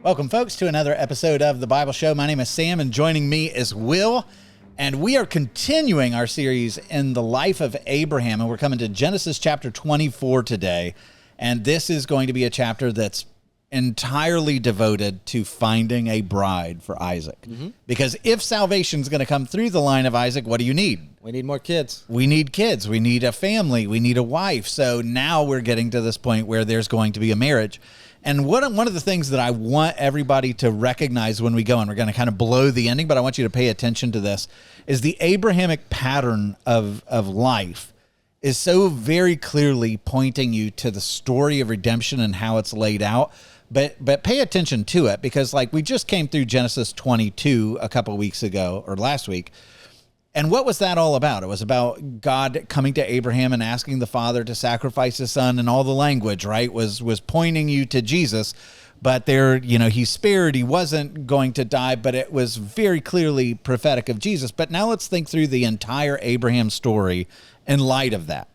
Welcome, folks, to another episode of The Bible Show. My name is Sam, and joining me is Will. And we are continuing our series in the life of Abraham, and we're coming to Genesis chapter 24 today. And this is going to be a chapter that's entirely devoted to finding a bride for Isaac. Because if salvation is going to come through the line of Isaac, what do you need? We need more kids. We need kids. We need a family. We need a wife. So now we're getting to this point where there's going to be a marriage. And one of the things that I want everybody to recognize when we go, and we're going to kind of blow the ending, but I want you to pay attention to this, is the Abrahamic pattern of life is so very clearly pointing you to the story of redemption and how it's laid out. But pay attention to it, because like we just came through Genesis 22 a couple weeks ago, or last week. And what was that all about? It was about God coming to Abraham and asking the father to sacrifice his son, and all the language, right, was pointing you to Jesus. But there, he's spared. He wasn't going to die, but it was very clearly prophetic of Jesus. But now let's think through the entire Abraham story in light of that.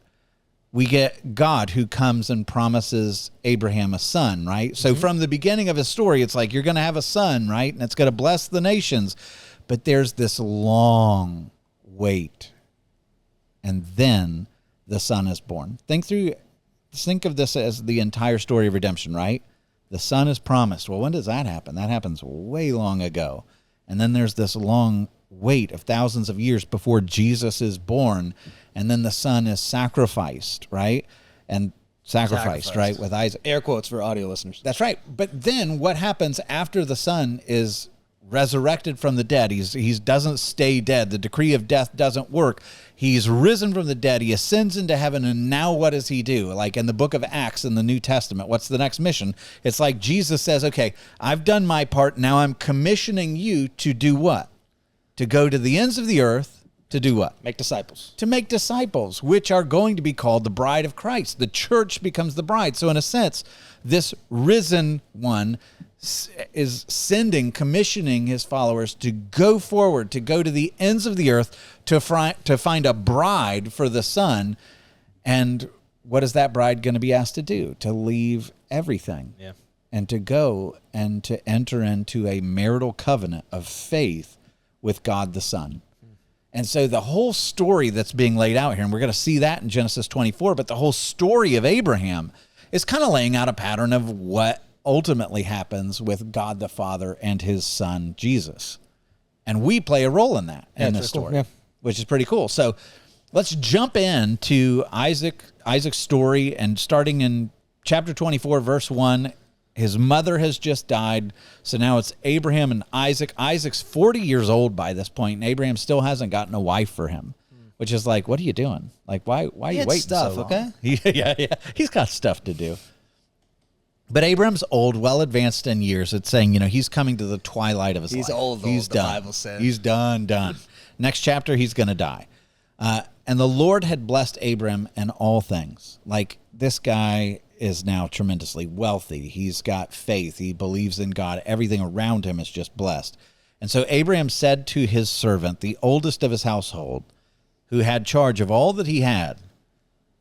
We get God who comes and promises Abraham a son, right? So from the beginning of his story, it's like, you're going to have a son, right? And it's going to bless the nations. But there's this long wait, and then the son is born. Think of this as the entire story of redemption, right? The son is promised. Well, when does that happen? That happens way long ago. And then there's this long wait of thousands of years before Jesus is born, and then the son is sacrificed, right? And sacrificed, right, with Isaac. Air quotes for audio listeners. That's right. But then what happens after the son is resurrected from the dead? He doesn't stay dead. The decree of death doesn't work. He's risen from the dead. He ascends into heaven. And now what does he do? Like in the book of Acts in the New Testament, what's the next mission? It's like Jesus says, okay, I've done my part. Now I'm commissioning you to do what? To go to the ends of the earth to do what? Make disciples. To make disciples, which are going to be called the bride of Christ. The church becomes the bride. So in a sense, this risen one is commissioning his followers to go forward, to go to the ends of the earth, to find a bride for the son. And what is that bride going to be asked to do? To leave everything. Yeah. And to go and to enter into a marital covenant of faith with God the Son. And so the whole story that's being laid out here, and we're going to see that in Genesis 24, but the whole story of Abraham is kind of laying out a pattern of what ultimately happens with God the Father and his son, Jesus. And we play a role in that, in this story, which is pretty cool. So let's jump into Isaac's story, and starting in chapter 24, verse 1, his mother has just died. So now it's Abraham and Isaac. Isaac's 40 years old by this point, and Abraham still hasn't gotten a wife for him, which is like, what are you doing? Like, why are you waiting stuff, so long? okay? Yeah. He's got stuff to do. But Abraham's old, well advanced in years. It's saying, he's coming to the twilight of his life. He's old, he's the done. Bible says. He's done. Next chapter, he's going to die. And the Lord had blessed Abram in all things. Like, this guy is now tremendously wealthy. He's got faith. He believes in God. Everything around him is just blessed. And so Abraham said to his servant, the oldest of his household, who had charge of all that he had,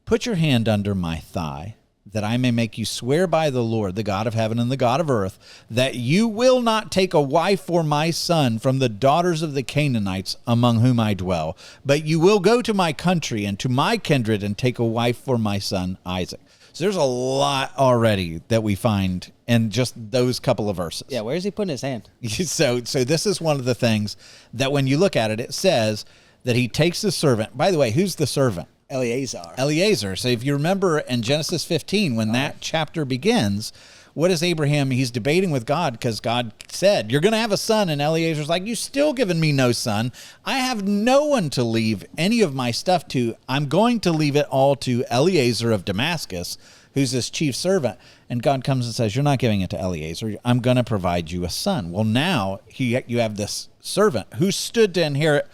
"Put your hand under my thigh, that I may make you swear by the Lord, the God of heaven and the God of earth, that you will not take a wife for my son from the daughters of the Canaanites among whom I dwell, but you will go to my country and to my kindred and take a wife for my son Isaac." So there's a lot already that we find in just those couple of verses. Yeah, where is he putting his hand? So this is one of the things that when you look at it, it says that he takes the servant. By the way, who's the servant? Eliezer. So if you remember in Genesis 15, when that chapter begins, what is Abraham? He's debating with God, because God said, you're going to have a son. And Eliezer's like, you still giving me no son. I have no one to leave any of my stuff to. I'm going to leave it all to Eliezer of Damascus, who's his chief servant. And God comes and says, you're not giving it to Eliezer. I'm going to provide you a son. Well, now you have this servant who stood to inherit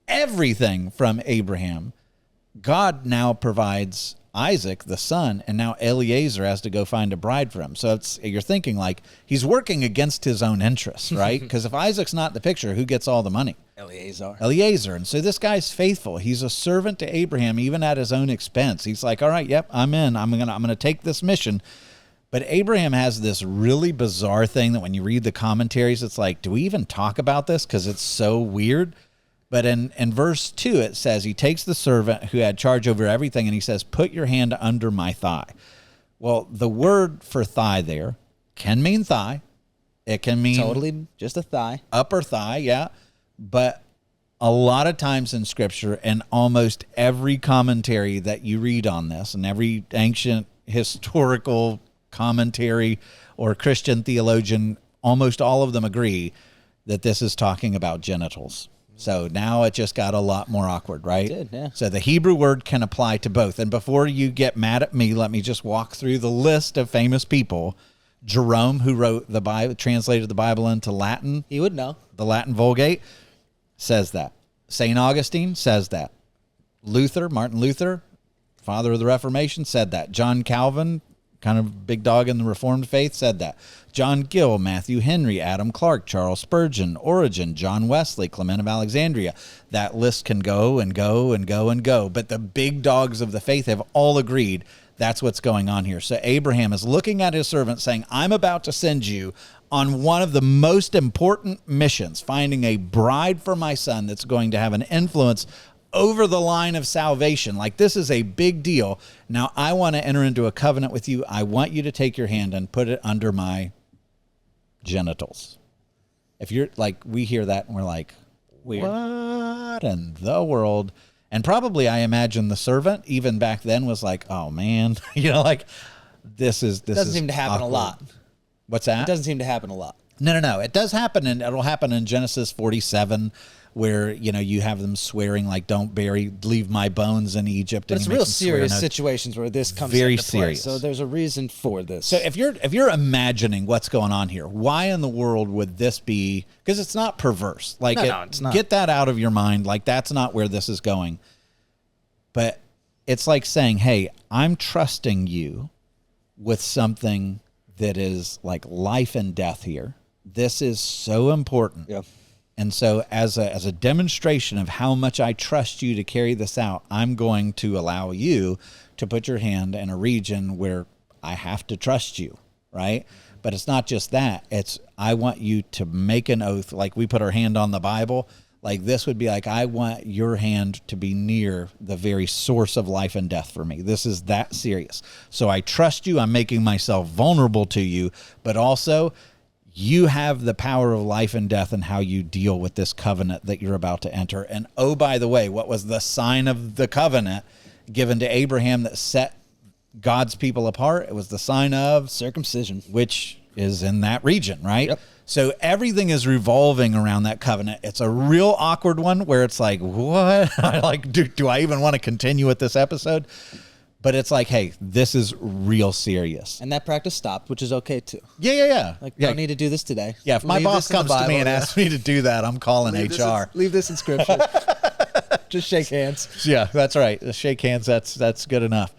everything from Abraham. God now provides Isaac, the son, and now Eliezer has to go find a bride for him. So you're thinking like he's working against his own interests, right? Because if Isaac's not in the picture, who gets all the money? Eliezer. And so this guy's faithful. He's a servant to Abraham, even at his own expense. He's like, all right, yep, I'm in. I'm gonna take this mission. But Abraham has this really bizarre thing that when you read the commentaries, it's like, do we even talk about this? Because it's so weird. But in verse 2, it says, he takes the servant who had charge over everything, and he says, put your hand under my thigh. Well, the word for thigh there can mean thigh. It can mean Totally just a thigh. upper thigh, yeah. But a lot of times in Scripture, and almost every commentary that you read on this, and every ancient historical commentary or Christian theologian, almost all of them agree that this is talking about genitals. So now it just got a lot more awkward, right? It did, yeah. So the Hebrew word can apply to both. And before you get mad at me, let me just walk through the list of famous people. Jerome, who wrote the Bible, translated the Bible into Latin. He would know. The Latin Vulgate says that. St. Augustine says that. Luther, Martin Luther, father of the Reformation, said that. John Calvin, kind of big dog in the Reformed faith, said that. John Gill, Matthew Henry, Adam Clark, Charles Spurgeon, Origen, John Wesley, Clement of Alexandria. That list can go and go and go and go. But the big dogs of the faith have all agreed that's what's going on here. So Abraham is looking at his servant saying, I'm about to send you on one of the most important missions, finding a bride for my son that's going to have an influence over the line of salvation. Like, this is a big deal. Now, I want to enter into a covenant with you. I want you to take your hand and put it under my genitals. If you're like, we hear that and we're like, Weird. what in the world? And probably, I imagine the servant, even back then, was like, oh man, like, this Doesn't seem to happen awkward. a lot. What's that? It doesn't seem to happen a lot. No. It does happen, and it'll happen in Genesis 47, where, you have them swearing, like, don't leave my bones in Egypt. But and it's you make real them swear serious an oath. situations where this comes Very into play. serious. So there's a reason for this. So if you're imagining what's going on here, why in the world would this be? Because it's not perverse. Like, No, it's not. Get that out of your mind. Like, that's not where this is going. But it's like saying, hey, I'm trusting you with something that is like life and death here. This is so important. Yeah. And so as a demonstration of how much I trust you to carry this out, I'm going to allow you to put your hand in a region where I have to trust you, right? But it's not just that. It's, I want you to make an oath, like we put our hand on the Bible. Like, this would be like, I want your hand to be near the very source of life and death for me. This is that serious. So I trust you. I'm making myself vulnerable to you, but also you have the power of life and death and how you deal with this covenant that you're about to enter. And oh, by the way, what was the sign of the covenant given to Abraham that set God's people apart? It was the sign of circumcision, which is in that region, right? Yep. So everything is revolving around that covenant. It's a real awkward one where it's like, what? Like, do I even want to continue with this episode? But it's like, hey, this is real serious. and that practice stopped, which is okay too. Yeah. Like, yeah. don't need to do this today. Yeah, if my Leave boss this in the comes to me Bible, and yeah. asks me to do that, I'm calling HR. Leave this in scripture. Just shake hands. Yeah, that's right. Shake hands, that's good enough.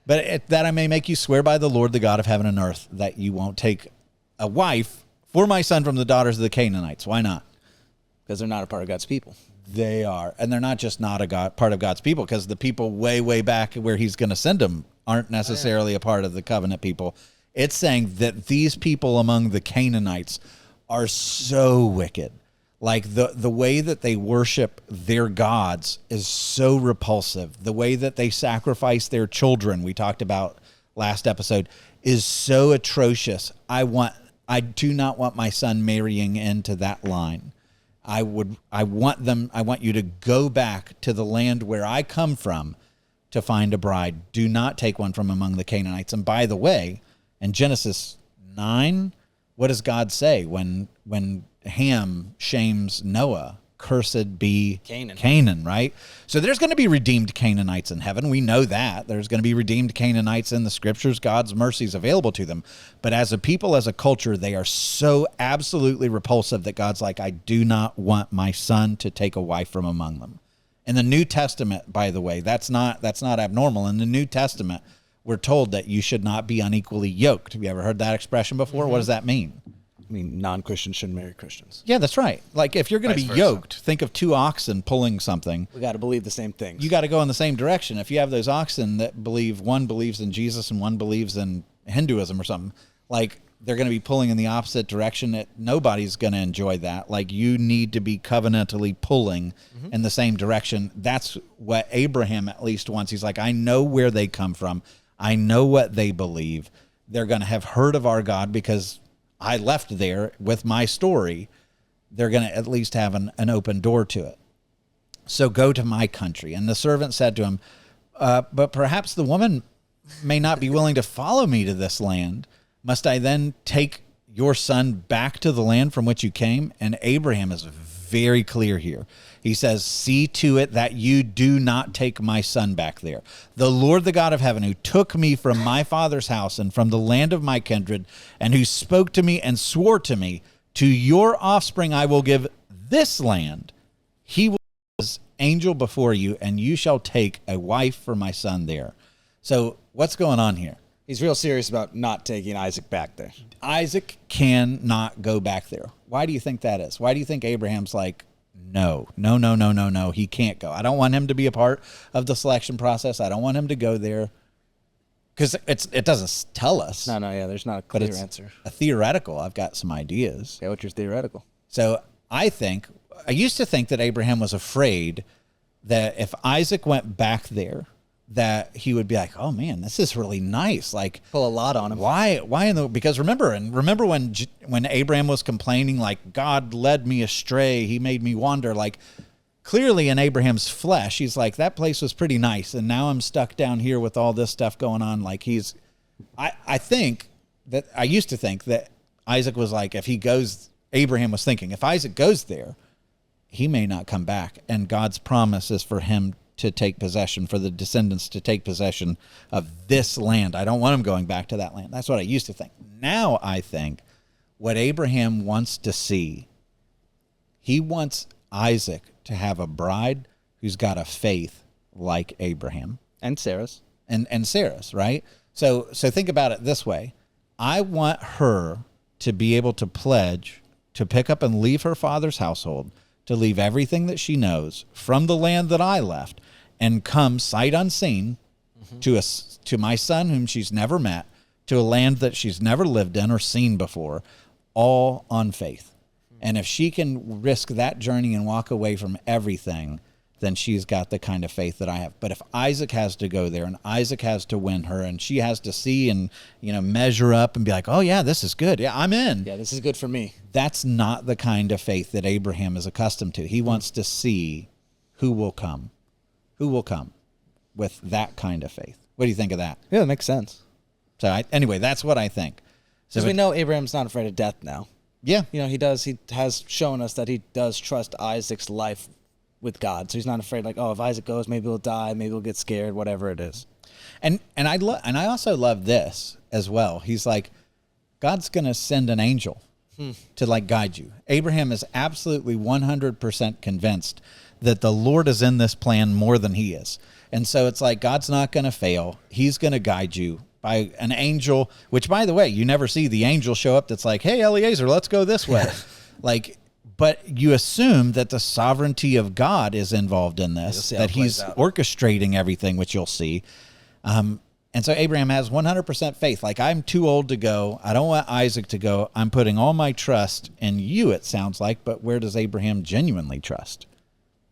But that I may make you swear by the Lord, the God of heaven and earth, that you won't take a wife for my son from the daughters of the Canaanites. Why not? Because they're not a part of God's people. They are. And they're not just not part of God's people, because the people way, way back where he's going to send them aren't necessarily a part of the covenant people. It's saying that these people among the Canaanites are so wicked. Like, the way that they worship their gods is so repulsive. The way that they sacrifice their children, we talked about last episode, is so atrocious. I do not want my son marrying into that line. I want you to go back to the land where I come from to find a bride. Do not take one from among the Canaanites. And by the way, in Genesis 9, what does God say when Ham shames Noah? Cursed be Canaan, right? So there's going to be redeemed Canaanites in heaven. We know that. There's going to be redeemed Canaanites in the scriptures. God's mercy is available to them. But as a people, as a culture, they are so absolutely repulsive that God's like, I do not want my son to take a wife from among them. In the New Testament, by the way, that's not abnormal. In the New Testament, we're told that you should not be unequally yoked. Have you ever heard that expression before? Mm-hmm. What does that mean? I mean, non-Christians shouldn't marry Christians. Yeah, that's right. Like, if you're going to be yoked, think of two oxen pulling something. We got to believe the same things. You got to go in the same direction. If you have those oxen that believe, one believes in Jesus and one believes in Hinduism or something. Like, they're going to be pulling in the opposite direction. That nobody's going to enjoy that. Like, you need to be covenantally pulling in the same direction. That's what Abraham at least wants. He's like, I know where they come from. I know what they believe. They're going to have heard of our God because I left there with my story. They're going to at least have an open door to it. So go to my country. And the servant said to him, but perhaps the woman may not be willing to follow me to this land. Must I then take your son back to the land from which you came? And Abraham is very clear here. He says, see to it that you do not take my son back there. The Lord, the God of heaven, who took me from my father's house and from the land of my kindred, and who spoke to me and swore to me, to your offspring I will give this land. He will be his angel before you, and you shall take a wife for my son there. So what's going on here? He's real serious about not taking Isaac back there. Isaac cannot go back there. Why do you think that is? Why do you think Abraham's like, no, he can't go. I don't want him to be a part of the selection process. I don't want him to go there. Because it doesn't tell us. No, yeah, there's not a clear answer. A theoretical. I've got some ideas. Okay, what's your theoretical? So I used to think that Abraham was afraid that if Isaac went back there, that he would be like, oh man, this is really nice. Like, pull a lot on him. Why because remember when Abraham was complaining, like, God led me astray, he made me wander, like, clearly in Abraham's flesh, he's like, that place was pretty nice, and now I'm stuck down here with all this stuff going on. Like, I used to think that Isaac was like, Abraham was thinking, if Isaac goes there, he may not come back, and God's promise is for him to take possession, for the descendants to take possession of this land. I don't want him going back to that land. That's what I used to think. Now I think what Abraham wants to see, he wants Isaac to have a bride who's got a faith like Abraham. And Sarah's. And Sarah's, right? So think about it this way. I want her to be able to pledge to pick up and leave her father's household, to leave everything that she knows from the land that I left and come sight unseen to my son whom she's never met, to a land that she's never lived in or seen before, all on faith. And if she can risk that journey and walk away from everything, then she's got the kind of faith that I have. But if Isaac has to go there and Isaac has to win her and she has to see and, measure up and be like, oh yeah, this is good. Yeah, I'm in. Yeah, this is good for me. That's not the kind of faith that Abraham is accustomed to. He wants to see who will come with that kind of faith. What do you think of that? Yeah, that makes sense. So anyway, that's what I think. So Because we know Abraham's not afraid of death now. Yeah. He has shown us that he does trust Isaac's life with God. So he's not afraid, like, oh, if Isaac goes, maybe he'll die, maybe he'll get scared, whatever it is. And I also love this as well. He's like, God's going to send an angel to like guide you. Abraham is absolutely 100% convinced that the Lord is in this plan more than he is. And so it's like, God's not going to fail. He's going to guide you by an angel, which, by the way, you never see the angel show up that's like, hey, Eliezer, let's go this way. But you assume that the sovereignty of God is involved in this, that he's orchestrating everything, which you'll see. And so Abraham has 100% faith. Like, I'm too old to go. I don't want Isaac to go. I'm putting all my trust in you, it sounds like. But where does Abraham genuinely trust?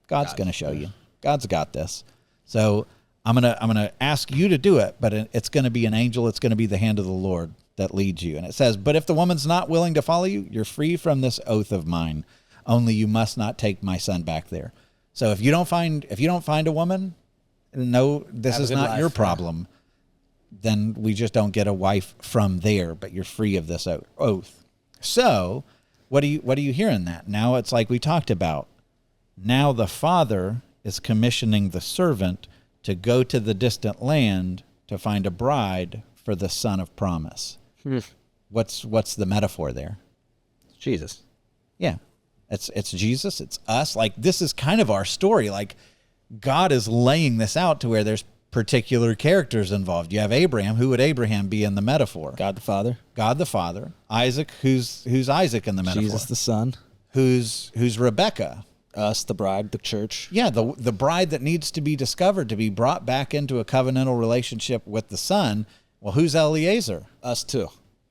God's going to show you. God's got this. So I'm gonna ask you to do it, but it's going to be an angel. It's going to be the hand of the Lord that leads you. And it says, but if the woman's not willing to follow you, you're free from this oath of mine. Only you must not take my son back there. So if you don't find a woman, no, this is not your problem. Then we just don't get a wife from there, but you're free of this oath. So what do you hear in that? Now it's like we talked about. Now the father is commissioning the servant to go to the distant land to find a bride for the son of promise. What's the metaphor there? Jesus. Yeah. It's Jesus. It's us. Like, this is kind of our story. Like, God is laying this out to where there's particular characters involved. You have Abraham. Who would Abraham be in the metaphor? God the Father. God the Father. Isaac. Who's Isaac in the metaphor? Jesus the Son. Who's Rebekah? Us, the bride, the church. Yeah, the bride that needs to be discovered, to be brought back into a covenantal relationship with the Son. Well, who's Eliezer? Us too.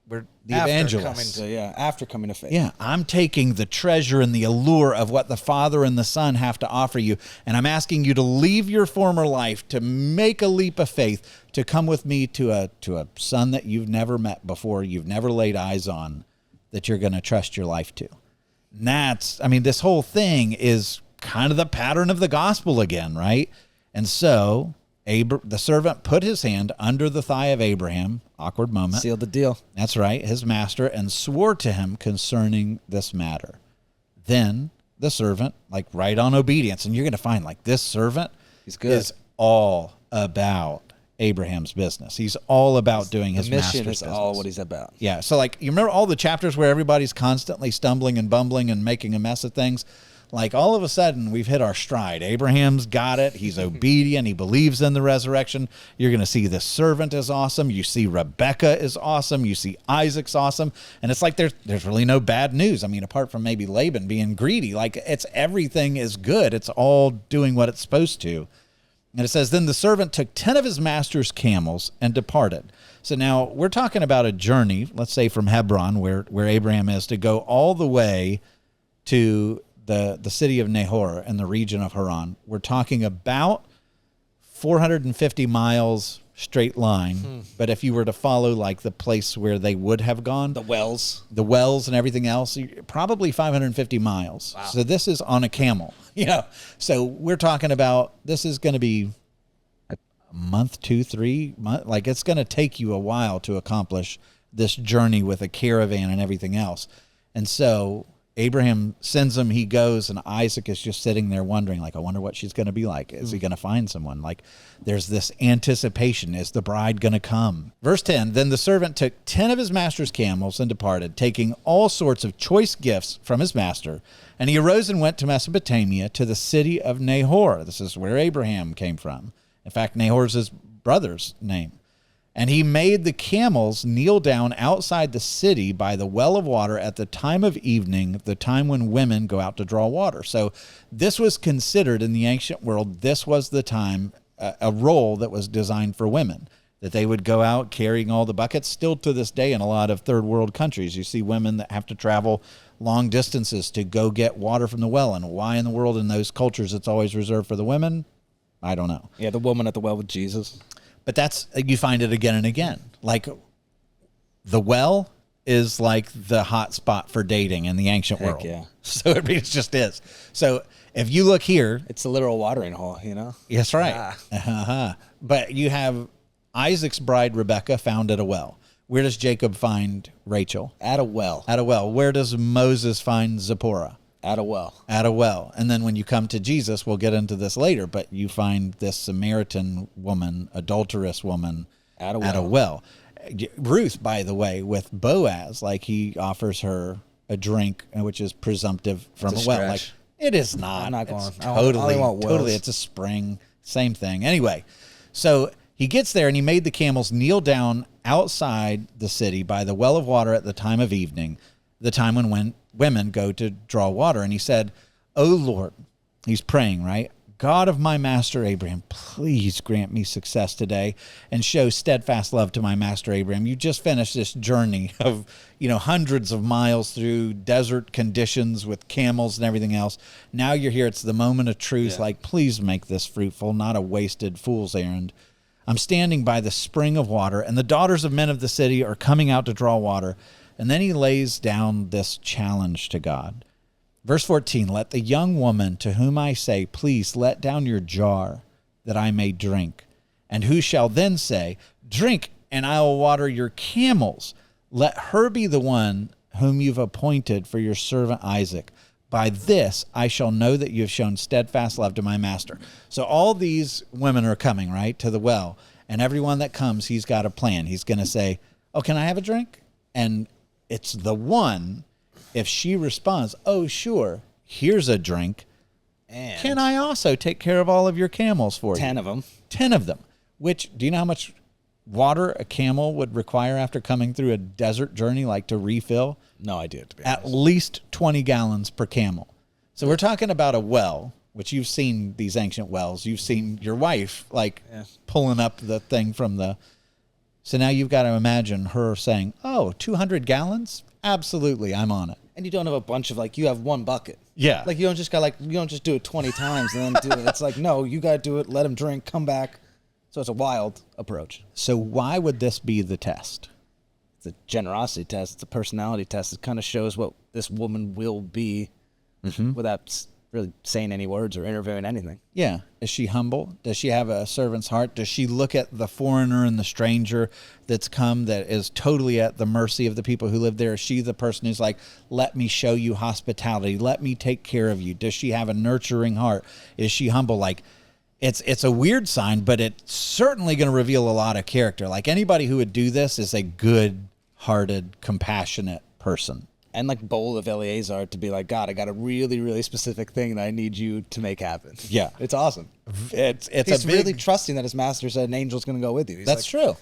We're the After evangelists. So yeah, after coming to faith. Yeah, I'm taking the treasure and the allure of what the Father and the Son have to offer you, and I'm asking you to leave your former life, to make a leap of faith, to come with me to a son that you've never met before, you've never laid eyes on, that you're going to trust your life to. And that's, I mean, this whole thing is kind of the pattern of the gospel again, right? And so the servant put his hand under the thigh of Abraham, awkward moment. Sealed the deal. That's right, his master, and swore to him concerning this matter. Then the servant, like right on obedience, and you're going to find like this servant He's good. is all about Abraham's business. He's all about doing his The mission master's is business. all what he's about. Yeah, so like you remember all the chapters where everybody's constantly stumbling and bumbling and making a mess of things? Like all of a sudden we've hit our stride. Abraham's got it. He's obedient. He believes in the resurrection. You're going to see the servant is awesome. You see Rebekah is awesome. You see Isaac's awesome. And it's like there's really no bad news. I mean, apart from maybe Laban being greedy, like it's everything is good. It's all doing what it's supposed to. And it says, then the servant took 10 of his master's camels and departed. So now we're talking about a journey, let's say from Hebron, where Abraham is, to go all the way to the city of Nahor in the region of Haran. We're talking about 450 miles straight line. But if you were to follow like the place where they would have gone, The wells. the wells and everything else, probably 550 miles. Wow. So this is on a camel. So we're talking about, this is going to be a month, 2-3 months. Like it's going to take you a while to accomplish this journey with a caravan and everything else. And so Abraham sends him, he goes, and Isaac is just sitting there wondering, like, I wonder what she's going to be like. Is he going to find someone? Like, there's this anticipation. Is the bride going to come? Verse 10, then the servant took 10 of his master's camels and departed, taking all sorts of choice gifts from his master. And he arose and went to Mesopotamia, to the city of Nahor. This is where Abraham came from. In fact, Nahor's his brother's name. And he made the camels kneel down outside the city by the well of water at the time of evening, the time when women go out to draw water. So this was considered in the ancient world, this was the time, a role that was designed for women, that they would go out carrying all the buckets. Still to this day in a lot of third world countries, you see women that have to travel long distances to go get water from the well. And why in the world in those cultures it's always reserved for the women? I don't know. Yeah, the woman at the well with Jesus. But you find it again and again. Like the well is like the hot spot for dating in the ancient world. Yeah. So it just is. So if you look here, It's a literal watering hole, that's right. But you have Isaac's bride, Rebekah, found at a well. Where does Jacob find Rachel? At a well. At a well. Where does Moses find Zipporah? At a well. At a well. And then when you come to Jesus, we'll get into this later, but you find this Samaritan woman, adulterous woman, At a well. At a well. Ruth, by the way, with Boaz, like he offers her a drink, which is presumptive from a It's a well. stretch. Like it is not. I'm not It's going. I only want wells. totally. It's a spring. Same thing. Anyway, so he gets there and he made the camels kneel down outside the city by the well of water at the time of evening, the time when women go to draw water. And he said, "O Lord," he's praying, right? "God of my master Abraham, please grant me success today and show steadfast love to my master Abraham." You just finished this journey of, hundreds of miles through desert conditions with camels and everything else. Now you're here. It's the moment of truth. Yeah. Like, please make this fruitful, not a wasted fool's errand. I'm standing by the spring of water, and the daughters of men of the city are coming out to draw water. And then he lays down this challenge to God. Verse 14, "Let the young woman to whom I say, please let down your jar that I may drink. And who shall then say, drink, and I will water your camels. Let her be the one whom you've appointed for your servant Isaac. By this I shall know that you have shown steadfast love to my master." So all these women are coming, right, to the well. And everyone that comes, he's got a plan. He's going to say, "Oh, can I have a drink?" And it's the one, if she responds, "Oh, sure, here's a drink. And Can I also take care of all of your camels for you?" 10 of them. 10 of them. Which, do you know how much water a camel would require after coming through a desert journey, like to refill? No idea, to be At honest. least 20 gallons per camel. So we're talking about a well, which you've seen these ancient wells. You've seen your wife, like, Yeah. pulling up the thing from the So now you've got to imagine her saying, oh, 200 gallons? Absolutely, I'm on it. And you don't have a bunch of, like, you have one bucket. Yeah. Like, you don't just do it 20 times and then do it. It's like, no, you got to do it, let him drink, come back. So it's a wild approach. So why would this be the test? It's a generosity test. It's a personality test. It kind of shows what this woman will be without really saying any words or interviewing anything. Yeah. Is she humble? Does she have a servant's heart? Does she look at the foreigner and the stranger that's come that is totally at the mercy of the people who live there? Is she the person who's like, let me show you hospitality. Let me take care of you. Does she have a nurturing heart? Is she humble? Like, it's a weird sign, but it's certainly going to reveal a lot of character. Like, anybody who would do this is a good-hearted, compassionate person. And like bold of Eliezer to be like, God, I got a really, really specific thing that I need you to make happen. Yeah. It's awesome. He's really trusting that his master said an angel's going to go with you. He's That's true.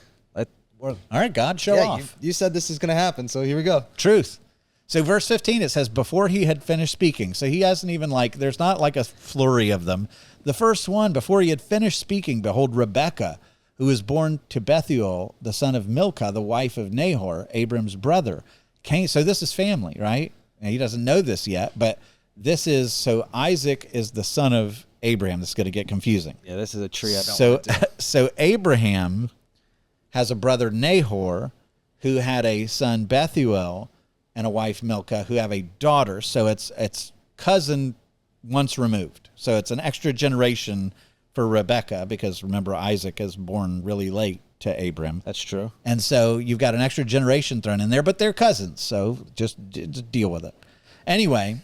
All right, God, show off. You said this is going to happen, so here we go. Truth. So verse 15, it says, before he had finished speaking. So he hasn't even there's not like a flurry of them. The first one, before he had finished speaking, behold, Rebekah, who was born to Bethuel, the son of Milcah, the wife of Nahor, Abram's brother, came. So this is family, right? Now, he doesn't know this yet, but so Isaac is the son of Abraham. This is going to get confusing. Yeah, this is a tree I don't want to do. So Abraham has a brother Nahor, who had a son Bethuel, and a wife Milcah, who have a daughter. So it's cousin once removed. So it's an extra generation for Rebekah, because remember, Isaac is born really late to Abram. That's true. And so you've got an extra generation thrown in there, but they're cousins. So just deal with it. Anyway,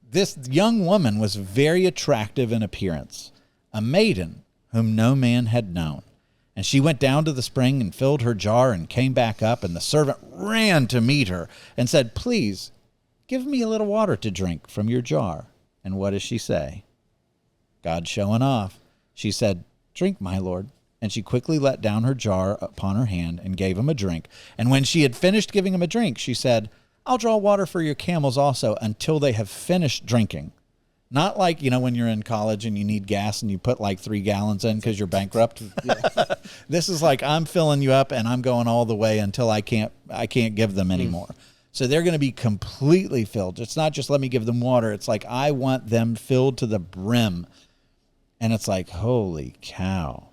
this young woman was very attractive in appearance, a maiden whom no man had known. And she went down to the spring and filled her jar and came back up, and the servant ran to meet her and said, please, give me a little water to drink from your jar. And what does she say? God showing off. She said, drink, my lord. And she quickly let down her jar upon her hand and gave him a drink. And when she had finished giving him a drink, she said, I'll draw water for your camels also until they have finished drinking. Not like, when you're in college and you need gas and you put like 3 gallons in because you're bankrupt. This is like, I'm filling you up and I'm going all the way until I can't give them anymore. So they're going to be completely filled. It's not just let me give them water. It's like, I want them filled to the brim. And it's like, holy cow.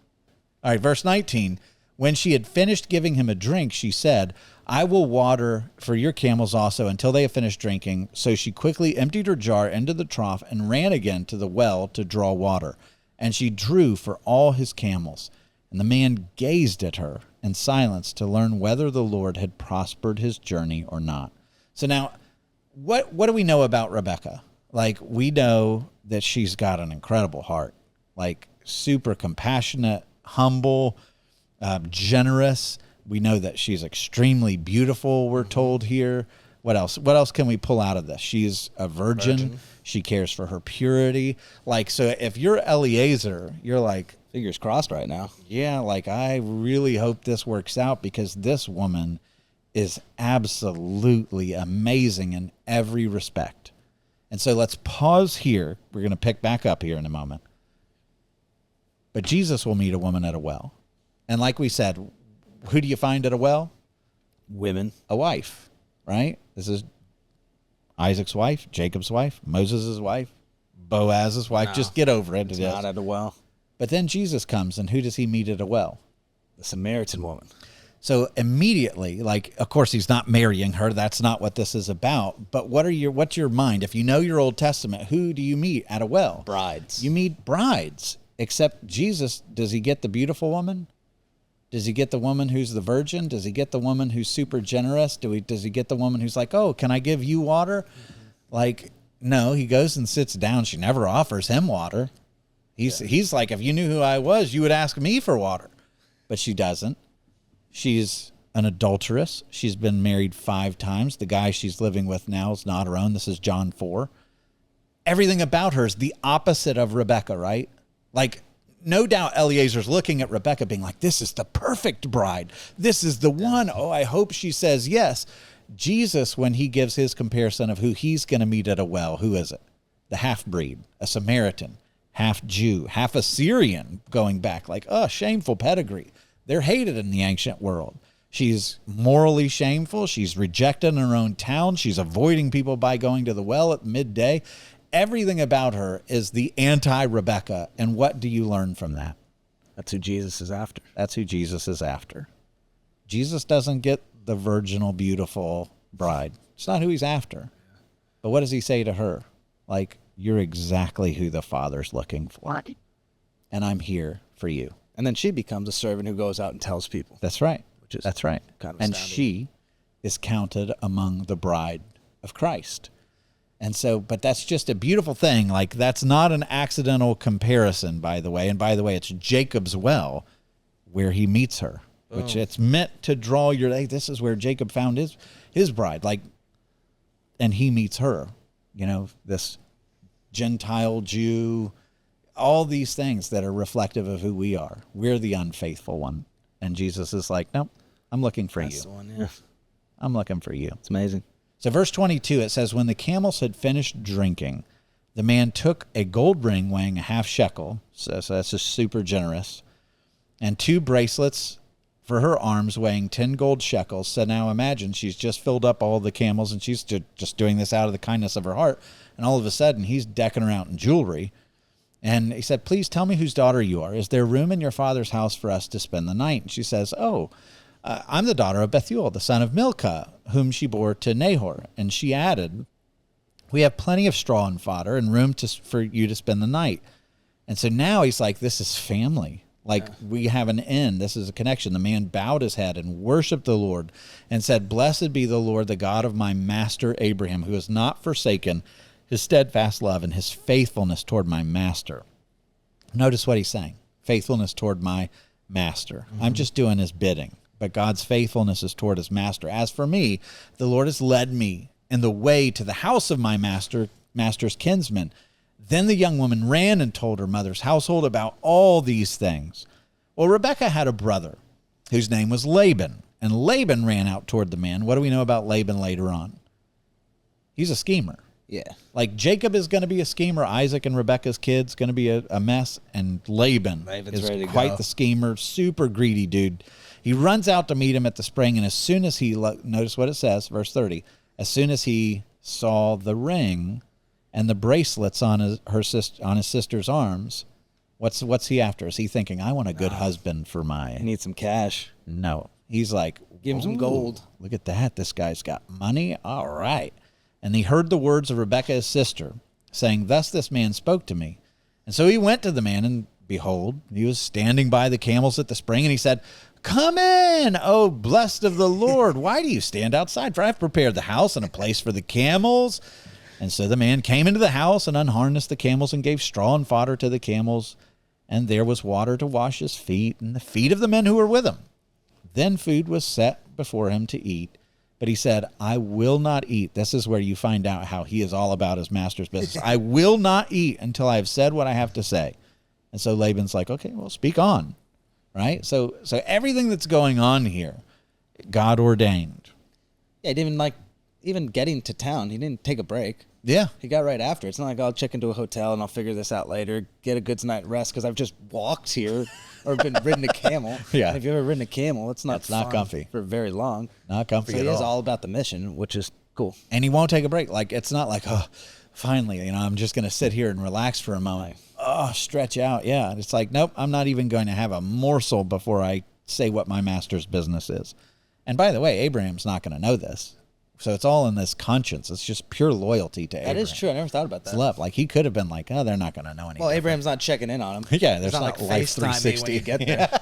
All right, verse 19. When she had finished giving him a drink, she said, I will water for your camels also until they have finished drinking. So she quickly emptied her jar into the trough and ran again to the well to draw water. And she drew for all his camels. And the man gazed at her in silence to learn whether the Lord had prospered his journey or not. So now, what do we know about Rebekah? Like, we know that she's got an incredible heart, like super compassionate, humble, generous. We know that she's extremely beautiful, we're told here. What else? What else can we pull out of this? She's a virgin. She cares for her purity. Like, so if you're Eliezer, you're like, fingers crossed right now. Yeah, like, I really hope this works out, because this woman is absolutely amazing in every respect. And so let's pause here. We're going to pick back up here in a moment. But Jesus will meet a woman at a well. And like we said, who do you find at a well? Women. A wife, right? This is Isaac's wife, Jacob's wife, Moses' wife, Boaz's wife. No, just get over it. It's not at a well. But then Jesus comes, and who does he meet at a well? The Samaritan woman. So immediately, like, of course, he's not marrying her. That's not what this is about. But what's your mind? If you know your Old Testament, who do you meet at a well? Brides. You meet brides. Except Jesus, does he get the beautiful woman? Does he get the woman who's the virgin? Does he get the woman who's super generous? Does he get the woman who's like, oh, can I give you water? Like, no, he goes and sits down. She never offers him water. He's like, if you knew who I was, you would ask me for water. But she doesn't. She's an adulteress. She's been married 5 times. The guy she's living with now is not her own. This is John 4. Everything about her is the opposite of Rebekah, right? Like, no doubt Eliezer's looking at Rebekah being like, this is the perfect bride. This is the one. Oh, I hope she says yes. Jesus, when he gives his comparison of who he's going to meet at a well, who is it? The half-breed, a Samaritan, half Jew, half Assyrian, going back like, oh, shameful pedigree. They're hated in the ancient world. She's morally shameful. She's rejected in her own town. She's avoiding people by going to the well at midday. Everything about her is the anti-Rebekah. And what do you learn from that? That's who Jesus is after. That's who Jesus is after. Jesus doesn't get the virginal, beautiful bride. It's not who he's after. But what does he say to her? Like, you're exactly who the Father's looking for. What? And I'm here for you. And then she becomes a servant who goes out and tells people. That's right. That's right. Kind of and astounding. she is counted among the bride of Christ. And so, but that's just a beautiful thing. Like, that's not an accidental comparison, by the way. And by the way, it's Jacob's well where he meets her, which it's meant to draw your, hey, this is where Jacob found his bride. Like, and he meets her, you know, this Gentile Jew, all these things that are reflective of who we are. We're the unfaithful one. And Jesus is like, nope, I'm looking for That's you. the one, yeah. I'm looking for you. It's amazing. So verse 22, it says, when the camels had finished drinking, the man took a gold ring weighing a half shekel, so that's just super generous, and 2 bracelets for her arms weighing 10 gold shekels. So now imagine she's just filled up all the camels, and she's just doing this out of the kindness of her heart. And all of a sudden, he's decking her out in jewelry. And he said, please tell me whose daughter you are. Is there room in your father's house for us to spend the night? And she says, I'm the daughter of Bethuel, the son of Milcah, whom she bore to Nahor. And she added, we have plenty of straw and fodder and room for you to spend the night. And so now he's like, this is family. Like, we have an end. This is a connection. The man bowed his head and worshiped the Lord and said, blessed be the Lord, the God of my master Abraham, who has not forsaken his steadfast love and his faithfulness toward my master. Notice what he's saying. Faithfulness toward my master. Mm-hmm. I'm just doing his bidding, but God's faithfulness is toward his master. As for me, the Lord has led me in the way to the house of my master's kinsman. Then the young woman ran and told her mother's household about all these things. Well, Rebekah had a brother whose name was Laban, and Laban ran out toward the man. What do we know about Laban later on? He's a schemer. Yeah. Like, Jacob is going to be a schemer. Isaac and Rebekah's kid's going to be a mess. And Laban's is ready to quite go. the schemer, super greedy dude. He runs out to meet him at the spring, and as soon as he, notice what it says, verse 30, as soon as he saw the ring and the bracelets on his sister's arms, what's he after? Is he thinking, I want a good husband for my... I need some cash. No. He's like, give him some "Ooh, gold. Look at that. This guy's got money. All right. And he heard the words of Rebekah, his sister, saying, thus this man spoke to me. And so he went to the man, and behold, he was standing by the camels at the spring, and he said, come in, O blessed of the Lord. Why do you stand outside? For I have prepared the house and a place for the camels. And so the man came into the house and unharnessed the camels and gave straw and fodder to the camels. And there was water to wash his feet and the feet of the men who were with him. Then food was set before him to eat. But he said, I will not eat. This is where you find out how he is all about his master's business. I will not eat until I have said what I have to say. And so Laban's like, okay, well, speak on. Right? So everything that's going on here, God ordained. Yeah, he didn't even getting to town, he didn't take a break. Yeah. He got right after. It's not like I'll check into a hotel and I'll figure this out later, get a good night's rest because I've just walked here or been ridden a camel. Yeah. If you've ever ridden a camel, it's not comfy for very long. Not comfy So at he is all. all about the mission, which is cool. And he won't take a break. Like, it's not like, oh, finally, I'm just going to sit here and relax for a moment. Oh, stretch out. Yeah. It's like, nope, I'm not even going to have a morsel before I say what my master's business is. And by the way, Abraham's not going to know this. So it's all in this conscience. It's just pure loyalty to Abraham. That is true. I never thought about that. It's love. Like, he could have been like, oh, they're not going to know anything. Well, Abraham's not checking in on him. Yeah, there's It's not like Life FaceTime me 360 when you get there.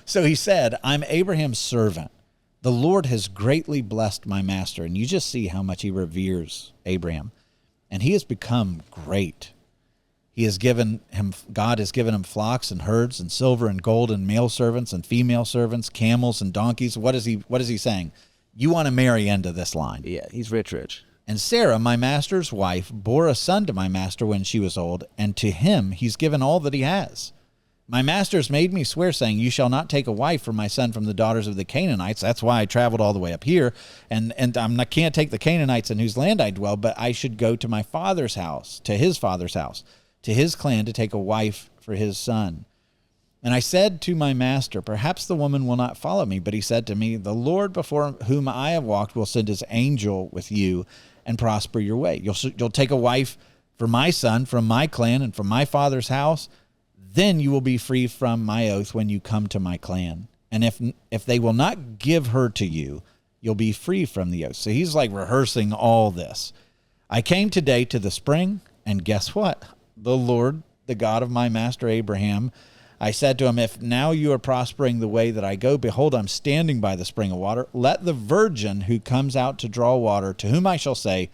So he said, I'm Abraham's servant. The Lord has greatly blessed my master. And you just see how much he reveres Abraham. And he has become great. God has given him flocks and herds and silver and gold and male servants and female servants, camels and donkeys. What is he saying? You want to marry into this line. Yeah, he's rich. And Sarah, my master's wife, bore a son to my master when she was old, and to him he's given all that he has. My master's made me swear, saying, you shall not take a wife for my son from the daughters of the Canaanites. That's why I traveled all the way up here. And I can't take the Canaanites in whose land I dwell, but I should go to my father's house, to his father's house, to his clan to take a wife for his son. And I said to my master, perhaps the woman will not follow me. But he said to me, the Lord before whom I have walked will send his angel with you and prosper your way. You'll take a wife for my son from my clan and from my father's house. Then you will be free from my oath when you come to my clan. And if they will not give her to you, you'll be free from the oath. So he's like rehearsing all this. I came today to the spring, and guess what? The Lord, the God of my master Abraham, I said to him, if now you are prospering the way that I go, behold, I'm standing by the spring of water. Let the virgin who comes out to draw water, to whom I shall say,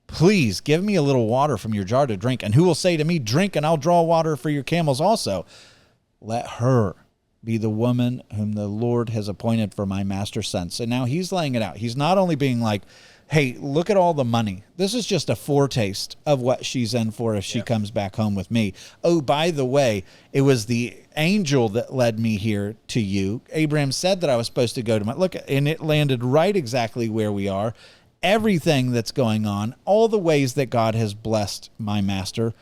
please give me a little water from your jar to drink, and who will say to me, drink, and I'll draw water for your camels also. Let her be the woman whom the Lord has appointed for my master's son. So now he's laying it out. He's not only being like, hey, look at all the money. This is just a foretaste of what she's in for if she comes back home with me. Oh, by the way, it was the angel that led me here to you. Abraham said that I was supposed to go to my, look, and it landed right exactly where we are. Everything that's going on, all the ways that God has blessed my master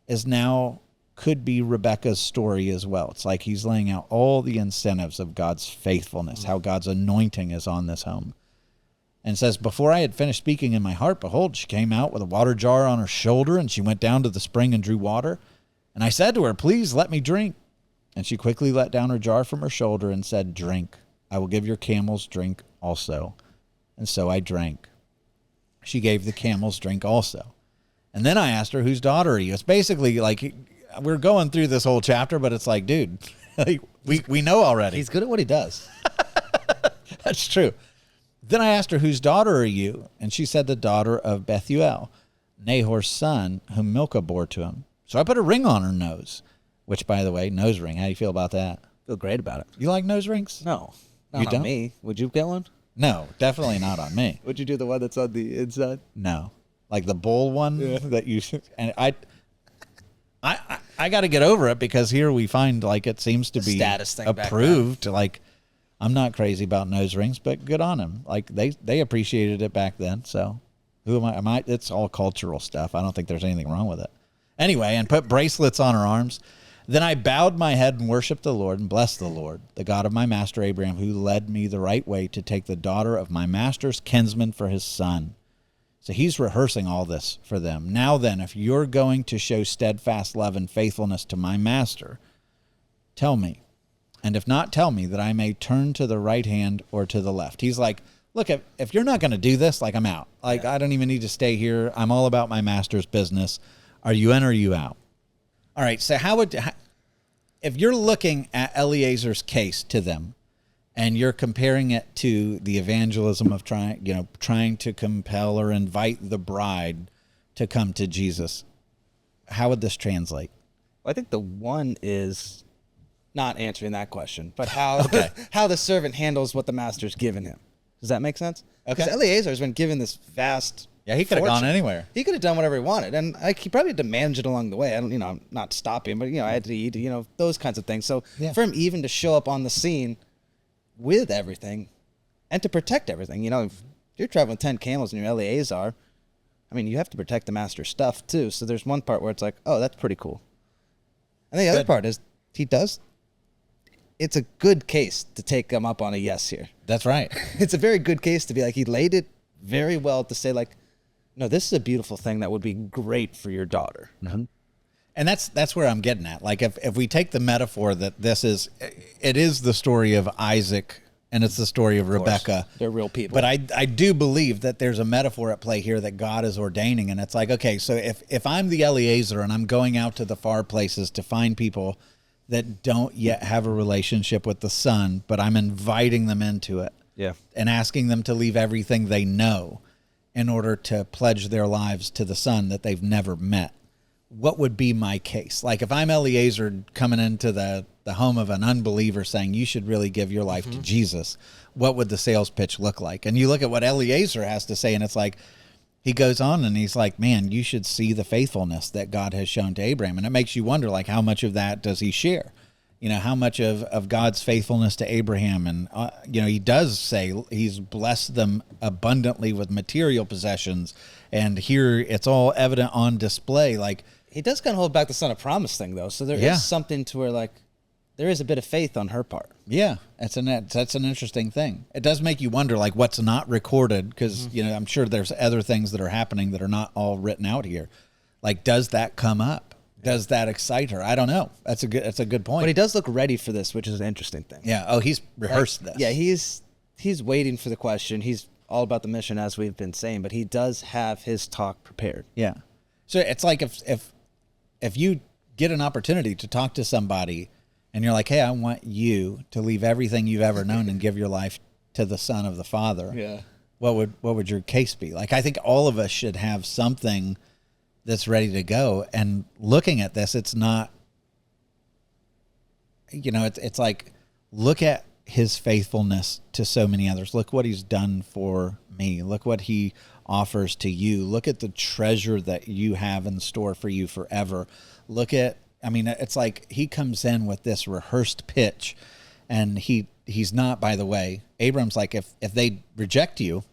is now could be Rebekah's story as well. It's like he's laying out all the incentives of God's faithfulness, how God's anointing is on this home. And it says, before I had finished speaking in my heart, behold, she came out with a water jar on her shoulder, and she went down to the spring and drew water. And I said to her, please let me drink. And she quickly let down her jar from her shoulder and said, drink. I will give your camels drink also. And so I drank. She gave the camels drink also. And then I asked her, whose daughter are you? It's basically like we're going through this whole chapter, but it's like, dude, like we know already. He's good at what he does. That's true. Then I asked her, whose daughter are you? And she said, the daughter of Bethuel, Nahor's son, whom Milcah bore to him. So I put a ring on her nose, which, by the way, nose ring. How do you feel about that? Feel great about it. You like nose rings? No, not You on don't? me. Would you get one? No, definitely not on me. Would you do the one that's on the inside? No, like the bull one that you, and I got to get over it because here we find like it seems to be Status thing back approved. Like I'm not crazy about nose rings, but good on them. Like they appreciated it back then. So who am I? It's all cultural stuff. I don't think there's anything wrong with it. Anyway, and put bracelets on her arms. Then I bowed my head and worshiped the Lord and blessed the Lord, the God of my master Abraham, who led me the right way to take the daughter of my master's kinsman for his son. So he's rehearsing all this for them. Now then, if you're going to show steadfast love and faithfulness to my master, tell me. And if not, tell me that I may turn to the right hand or to the left. He's like, look, if you're not going to do this, like I'm out. Like I don't even need to stay here. I'm all about my master's business. Are you in or are you out? All right, so if you're looking at Eliezer's case to them and you're comparing it to the evangelism of trying to compel or invite the bride to come to Jesus, how would this translate? Well, I think the one is not answering that question, but how how the servant handles what the master's given him. Does that make sense? Okay. Because Eliezer has been given this vast. Yeah, he could have gone fortune. anywhere. He could have done whatever he wanted, and he probably had to manage it along the way. I'm not stopping, but I had to eat, those kinds of things. So for him even to show up on the scene with everything, and to protect everything, if you're traveling 10 camels and you're Eliezer, you have to protect the master's stuff too. So there's one part where it's like, oh, that's pretty cool, and the other part is he does. It's a good case to take him up on a yes here. That's right. It's a very good case to be like, he laid it very well to say like, no, this is a beautiful thing that would be great for your daughter. Mm-hmm. And that's where I'm getting at. Like if we take the metaphor that it is the story of Isaac and it's the story of Rebekah. They're real people. But I do believe that there's a metaphor at play here that God is ordaining. And it's like, okay, so if I'm the Eliezer and I'm going out to the far places to find people that don't yet have a relationship with the Son, but I'm inviting them into it. Yeah. And asking them to leave everything they know in order to pledge their lives to the Son that they've never met. What would be my case? Like if I'm Eliezer coming into the home of an unbeliever saying you should really give your life to Jesus, what would the sales pitch look like? And you look at what Eliezer has to say, and it's like, he goes on and he's like, man, you should see the faithfulness that God has shown to Abraham. And it makes you wonder, like, how much of that does he share? How much of God's faithfulness to Abraham. And, he does say he's blessed them abundantly with material possessions. And here it's all evident on display. Like, he does kind of hold back the son of promise thing, though. So there is something to where, like, there is a bit of faith on her part. Yeah, that's an interesting thing. It does make you wonder, like, what's not recorded, because you know, I'm sure there's other things that are happening that are not all written out here. Like, does that come up? Does that excite her? I don't know. That's a good point. But he does look ready for this, which is an interesting thing. Yeah. Oh, he's rehearsed this. Yeah, he's waiting for the question. He's all about the mission, as we've been saying, but he does have his talk prepared. Yeah. So it's like if you get an opportunity to talk to somebody and you're like, hey, I want you to leave everything you've ever known and give your life to the Son of the Father. Yeah. What would your case be? Like, I think all of us should have something that's ready to go. And looking at this, it's not, you know, it's like, look at his faithfulness to so many others. Look what he's done for me. Look what he offers to you. Look at the treasure that you have in store for you forever. Look at, I mean, it's like he comes in with this rehearsed pitch, and he's not, by the way, Abram's like, if they reject you,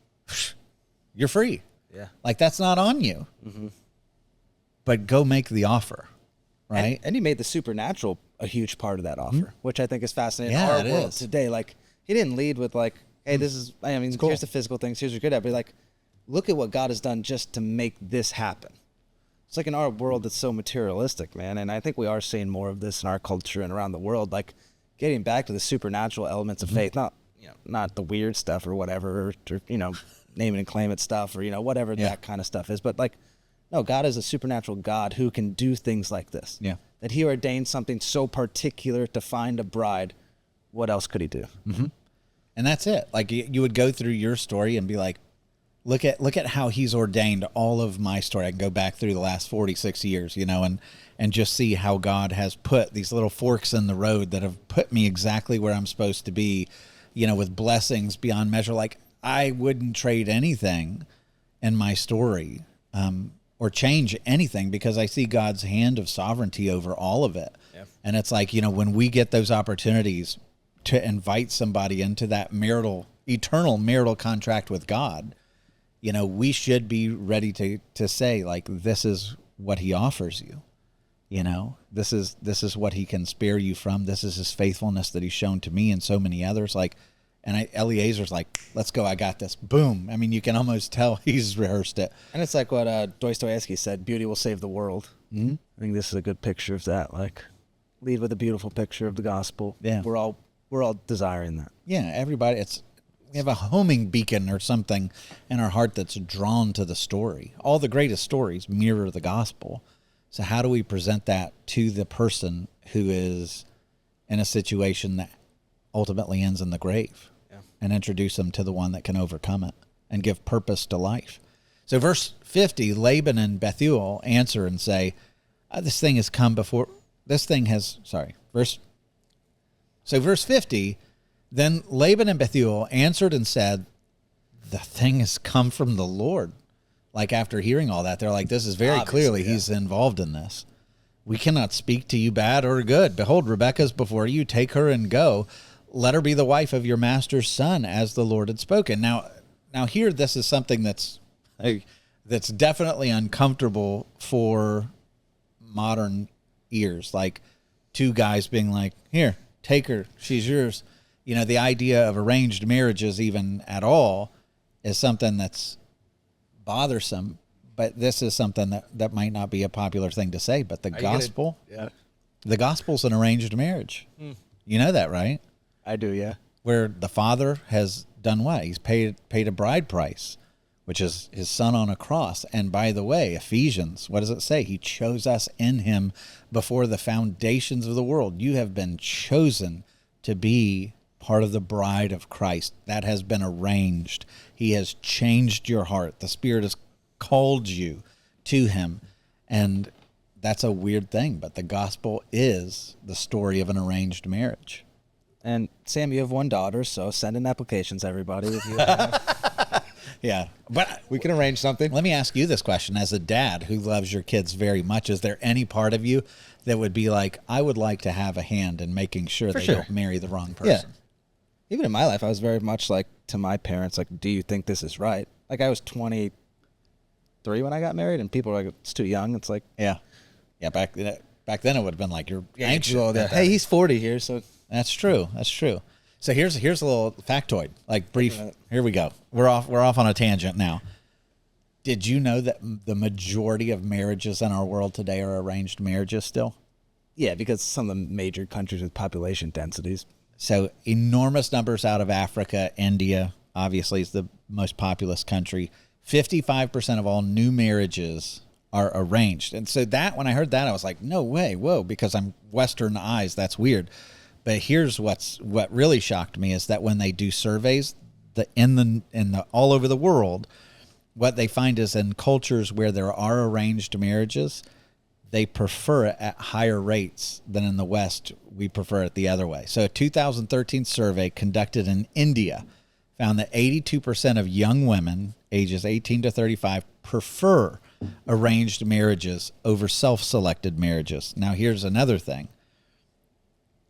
you're free. Yeah. Like, that's not on you. Mm-hmm. But go make the offer, right? And he made the supernatural a huge part of that offer, which I think is fascinating. Yeah, in our world today, like, he didn't lead with like, hey, this is, I mean, here's the physical things, here's what you're good at, but like, look at what God has done just to make this happen. It's like in our world that's so materialistic, man, and I think we are seeing more of this in our culture and around the world, like getting back to the supernatural elements of faith, not the weird stuff or whatever, or you know, name it and claim it stuff, or you know, whatever that kind of stuff is, but like, no, God is a supernatural God who can do things like this. Yeah. That he ordained something so particular to find a bride. What else could he do? Mm-hmm. And that's it. Like, you would go through your story and be like, look at how he's ordained all of my story. I can go back through the last 46 years, you know, and just see how God has put these little forks in the road that have put me exactly where I'm supposed to be, you know, with blessings beyond measure. Like, I wouldn't trade anything in my story, or change anything, because I see God's hand of sovereignty over all of it. Yeah. And it's like, you know, when we get those opportunities to invite somebody into that eternal marital contract with God, you know, we should be ready to say, like, this is what he offers you. You know, this is what he can spare you from. This is his faithfulness that he's shown to me and so many others. Like, and Eliezer's like, let's go, I got this. Boom. I mean, you can almost tell he's rehearsed it. And it's like what Dostoevsky said, beauty will save the world. Mm-hmm. I think this is a good picture of that. Like, lead with a beautiful picture of the gospel. Yeah. We're all desiring that. Yeah, everybody, we have a homing beacon or something in our heart that's drawn to the story. All the greatest stories mirror the gospel. So how do we present that to the person who is in a situation that ultimately ends in the grave? And introduce them to the one that can overcome it and give purpose to life. So verse 50, Laban and Bethuel answer and say, verse 50, then Laban and Bethuel answered and said, the thing has come from the Lord. Like, after hearing all that, they're like, this is very clearly he's involved in this. We cannot speak to you bad or good. Behold, Rebekah is before you. Take her and go. Let her be the wife of your master's son, as the Lord had spoken. Now here, this is something that's definitely uncomfortable for modern ears. Like, two guys being like, here, take her, she's yours. You know, the idea of arranged marriages even at all is something that's bothersome. But this is something that might not be a popular thing to say. But the gospel, the gospel's an arranged marriage. You know that, right? I do, yeah. Where the Father has done what? He's paid a bride price, which is his son on a cross. And by the way, Ephesians, what does it say? He chose us in him before the foundations of the world. You have been chosen to be part of the bride of Christ. That has been arranged. He has changed your heart. The Spirit has called you to him. And that's a weird thing, but the gospel is the story of an arranged marriage. And Sam, you have one daughter, so send in applications, everybody. If you have. Yeah, but we can arrange something. Let me ask you this question: as a dad who loves your kids very much, is there any part of you that would be like, I would like to have a hand in making sure they don't marry the wrong person? Yeah. Even in my life, I was very much like to my parents, like, do you think this is right? Like, I was 23 when I got married, and people were like, it's too young. It's like, yeah, back Back then it would have been like you're anxious. anxious. Hey, he's 40 here, so That's true. That's true. So here's a little factoid, like brief. Here we go. We're off on a tangent now. Did you know that the majority of marriages in our world today are arranged marriages still? yeah, because some of the major countries with population densities. So enormous numbers out of Africa. India, obviously, is the most populous country. 55% of all new marriages are arranged. And so that, when I heard that, I was like, no way, whoa, because I'm Western eyes, that's weird. But here's what really shocked me is that when they do surveys, in the all over the world, what they find is in cultures where there are arranged marriages, they prefer it at higher rates than in the West. We prefer it the other way. So a 2013 survey conducted in India found that 82% of young women ages 18 to 35 prefer arranged marriages over self-selected marriages. Now, here's another thing.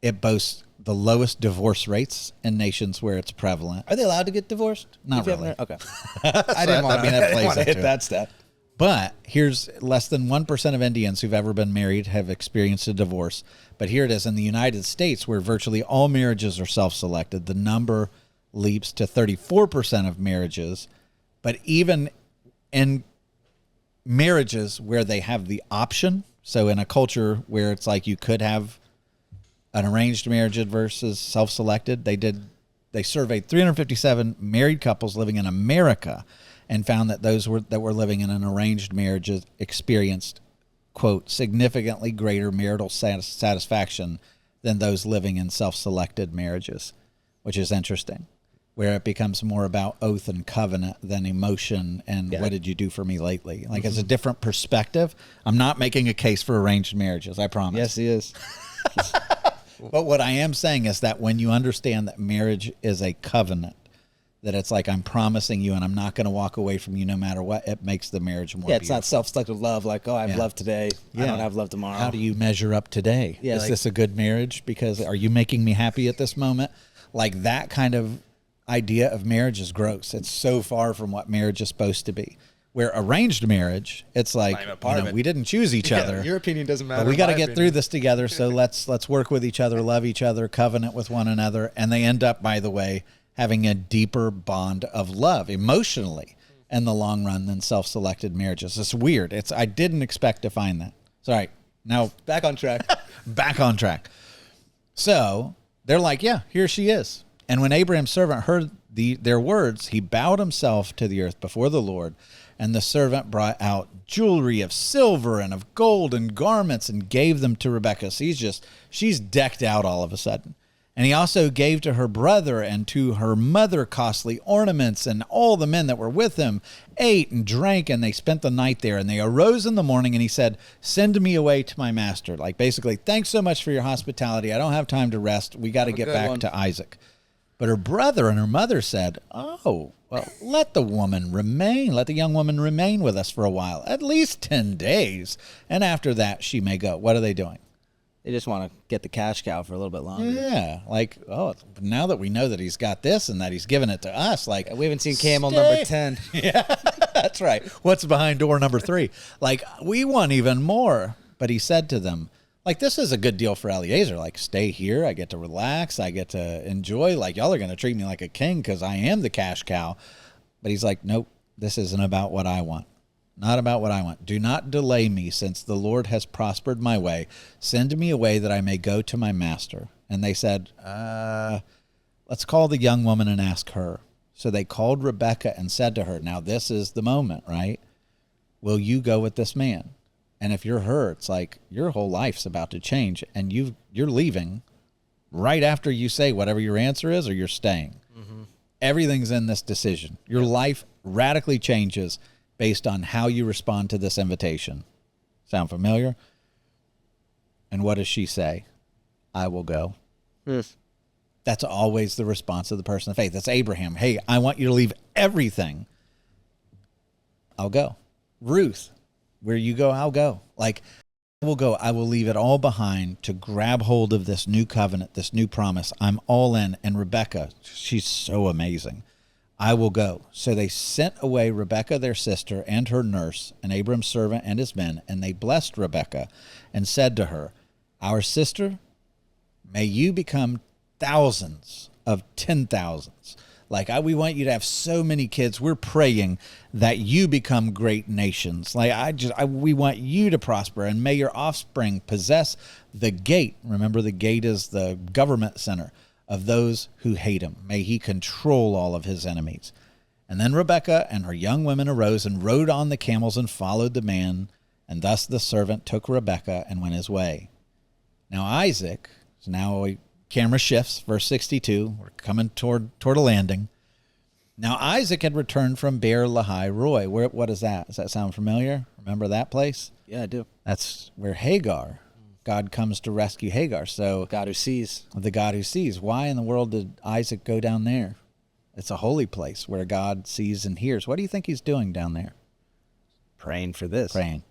It boasts the lowest divorce rates in nations where it's prevalent. Are they allowed to get divorced? Not really. Okay. I didn't want to hit that step. But here's less than 1% of Indians who've ever been married have experienced a divorce. But here it is in the United States, where virtually all marriages are self-selected. The number leaps to 34% of marriages. But even in marriages where they have the option, so in a culture where it's like you could have an arranged marriage versus self-selected, they surveyed 357 married couples living in America and found that those that were living in an arranged marriage experienced, quote, significantly greater marital satisfaction than those living in self-selected marriages, which is interesting, where it becomes more about oath and covenant than emotion and what did you do for me lately? Like, it's a different perspective. I'm not making a case for arranged marriages, I promise. Yes, he is. But what I am saying is that when you understand that marriage is a covenant, that it's like I'm promising you and I'm not going to walk away from you no matter what, it makes the marriage more it's not self-selected love like, oh, I have love today, I don't have love tomorrow. How do you measure up today? Yeah, is this a good marriage? Because are you making me happy at this moment? Like, that kind of idea of marriage is gross. It's so far from what marriage is supposed to be. Where arranged marriage, it's like, we didn't choose each other. Your opinion doesn't matter. But we got to get through this together. So let's work with each other, love each other, covenant with one another. And they end up, by the way, having a deeper bond of love emotionally in the long run than self-selected marriages. It's weird. I didn't expect to find that. Sorry. Now back on track. Back on track. So they're like, yeah, here she is. And when Abraham's servant heard their words, he bowed himself to the earth before the Lord. And the servant brought out jewelry of silver and of gold and garments and gave them to Rebekah. So she's decked out all of a sudden. And he also gave to her brother and to her mother costly ornaments, and all the men that were with him ate and drank, and they spent the night there. And they arose in the morning, and he said, send me away to my master. Like, basically, thanks so much for your hospitality. I don't have time to rest. We got to get back to Isaac. But her brother and her mother said, oh, well, let the young woman remain with us for a while, at least 10 days. And after that, she may go. What are they doing? They just want to get the cash cow for a little bit longer. Yeah, like, now that we know that he's got this and that he's given it to us, like, we haven't seen camel number 10. Yeah, that's right. What's behind door number 3? Like, we want even more. But he said to them, like, this is a good deal for Eliezer. Like, stay here. I get to relax. I get to enjoy. Like, y'all are going to treat me like a king because I am the cash cow. But he's like, nope, this isn't about what I want. Not about what I want. Do not delay me, since the Lord has prospered my way. Send me away that I may go to my master. And they said, let's call the young woman and ask her. So they called Rebekah and said to her, now this is the moment, right? Will you go with this man? And if you're her, it's like your whole life's about to change, and you're leaving right after you say whatever your answer is, or you're staying. Mm-hmm. Everything's in this decision. Your life radically changes based on how you respond to this invitation. Sound familiar? And what does she say? I will go. Yes. That's always the response of the person of faith. That's Abraham. Hey, I want you to leave everything. I'll go. Ruth, where you go, I'll go. Like, I will go. I will leave it all behind to grab hold of this new covenant, this new promise. I'm all in. And Rebekah, she's so amazing. I will go. So they sent away Rebekah their sister and her nurse and Abram's servant and his men, and they blessed Rebekah and said to her, our sister, may you become thousands of 10,000s. Like, we want you to have so many kids. We're praying that you become great nations. Like, we want you to prosper, and may your offspring possess the gate. Remember, the gate is the government center of those who hate him. May he control all of his enemies. And then Rebekah and her young women arose and rode on the camels and followed the man. And thus the servant took Rebekah and went his way. Now Isaac, so now camera shifts, verse 62. We're coming toward a landing. Now Isaac had returned from Beer Lahai Roi. What is that? Does that sound familiar? Remember that place? Yeah, I do. That's where God comes to rescue Hagar. So God who sees. The God who sees. Why in the world did Isaac go down there? It's a holy place where God sees and hears. What do you think he's doing down there? Praying for this. Praying.